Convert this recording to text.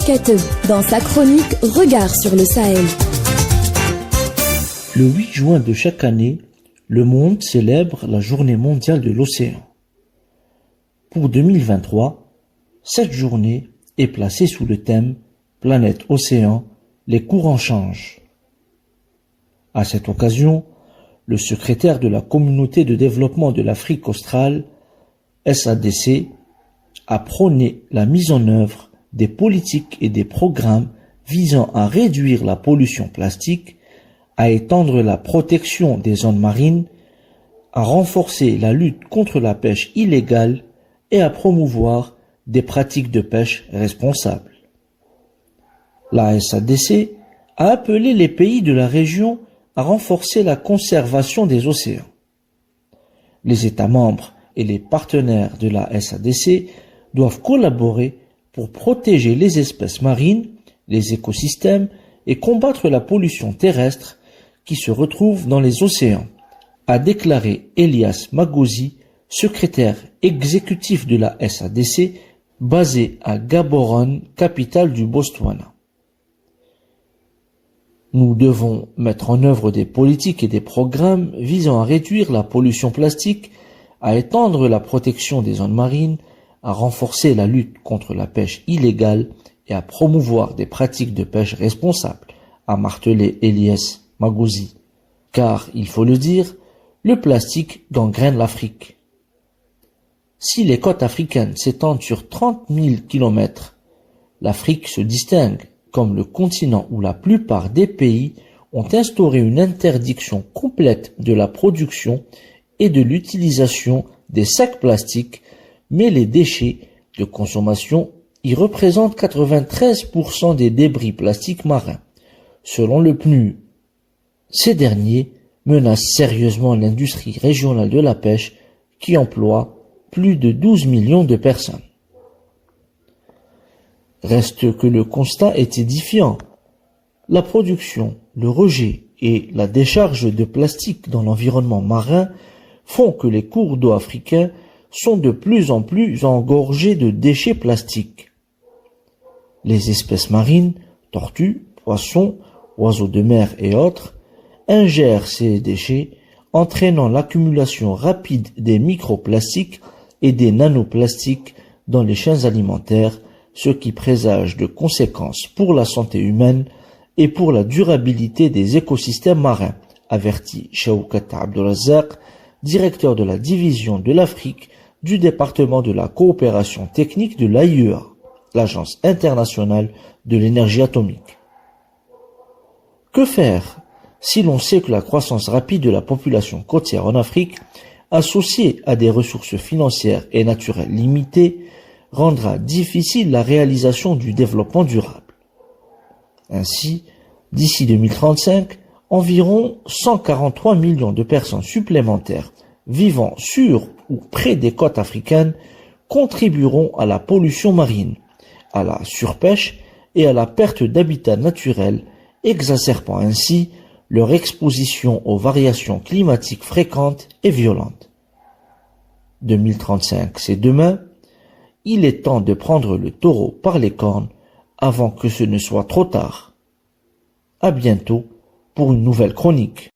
Kate dans sa chronique Regard sur le Sahel. Le 8 juin de chaque année, le monde célèbre la Journée mondiale de l'océan. Pour 2023, cette journée est placée sous le thème Planète Océan, les courants changent. À cette occasion, le secrétaire de la Communauté de développement de l'Afrique australe, SADC, a prôné la mise en œuvre des politiques et des programmes visant à réduire la pollution plastique, à étendre la protection des zones marines, à renforcer la lutte contre la pêche illégale et à promouvoir des pratiques de pêche responsables. La SADC a appelé les pays de la région à renforcer la conservation des océans. Les États membres et les partenaires de la SADC doivent collaborer pour protéger les espèces marines, les écosystèmes et combattre la pollution terrestre qui se retrouve dans les océans, a déclaré Elias Magosi, secrétaire exécutif de la SADC, basé à Gaborone, capitale du Botswana. Nous devons mettre en œuvre des politiques et des programmes visant à réduire la pollution plastique, à étendre la protection des zones marines, à renforcer la lutte contre la pêche illégale et à promouvoir des pratiques de pêche responsables, a martelé Elias Magosi. Car, il faut le dire, le plastique gangrène l'Afrique. Si les côtes africaines s'étendent sur 30 000 km, l'Afrique se distingue comme le continent où la plupart des pays ont instauré une interdiction complète de la production et de l'utilisation des sacs plastiques, mais les déchets de consommation y représentent 93% des débris plastiques marins, selon le PNUD. Ces derniers menacent sérieusement l'industrie régionale de la pêche qui emploie plus de 12 millions de personnes. Reste que le constat est édifiant. La production, le rejet et la décharge de plastique dans l'environnement marin font que les cours d'eau africains sont de plus en plus engorgés de déchets plastiques. Les espèces marines, tortues, poissons, oiseaux de mer et autres, ingèrent ces déchets, entraînant l'accumulation rapide des microplastiques et des nanoplastiques dans les chaînes alimentaires, ce qui présage de conséquences pour la santé humaine et pour la durabilité des écosystèmes marins, avertit Shawkat Abdelrazak, directeur de la division de l'Afrique du département de la coopération technique de l'AIEA, l'Agence internationale de l'énergie atomique. Que faire si l'on sait que la croissance rapide de la population côtière en Afrique, associée à des ressources financières et naturelles limitées, rendra difficile la réalisation du développement durable. Ainsi, d'ici 2035, environ 143 millions de personnes supplémentaires vivant sur ou près des côtes africaines contribueront à la pollution marine, à la surpêche et à la perte d'habitats naturels, exacerbant ainsi leur exposition aux variations climatiques fréquentes et violentes. 2035, c'est demain. Il est temps de prendre le taureau par les cornes avant que ce ne soit trop tard. À bientôt pour une nouvelle chronique.